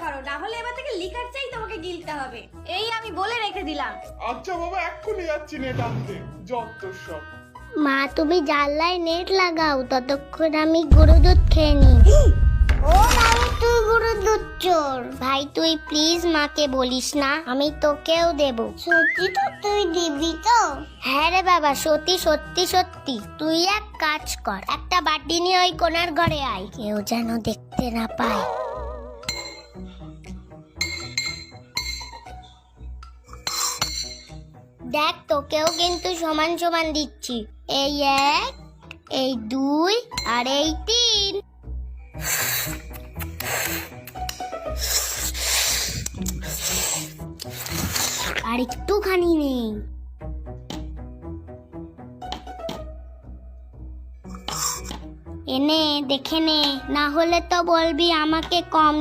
করো, না হলে এবার থেকে লিকার চাই তোমাকে গিলতে হবে। এই আমি বলে রেখে দিলাম। আচ্ছা বাবা, এক্ষুনি যাচ্ছি নেট আনতে। যত সব। মা তুমি জানলায় নেট লাগাও, ততক্ষণ আমি গরু দুধ খেয়ে নি। ও বাবু তুই গরু দুধ চোর। ভাই তুই প্লিজ মাকে বলিস না, আমি তোকেও দেব। সত্যি তো তুই দিবি তো? হ্যাঁ রে বাবা, সত্যি সত্যি সত্যি। তুই এক কাজ কর, একটা বাটি নিয়ে ওই কোনার ঘরে আয়, কেউ যেন দেখতে না পায়। দেখ তোকেও কিন্তু সমান সমান দিচ্ছি। এই 1, এই 2 আর এই 3। আর একটুখানি নেই। এনে দেখে নে, না হলে তো বলবি আমাকে কম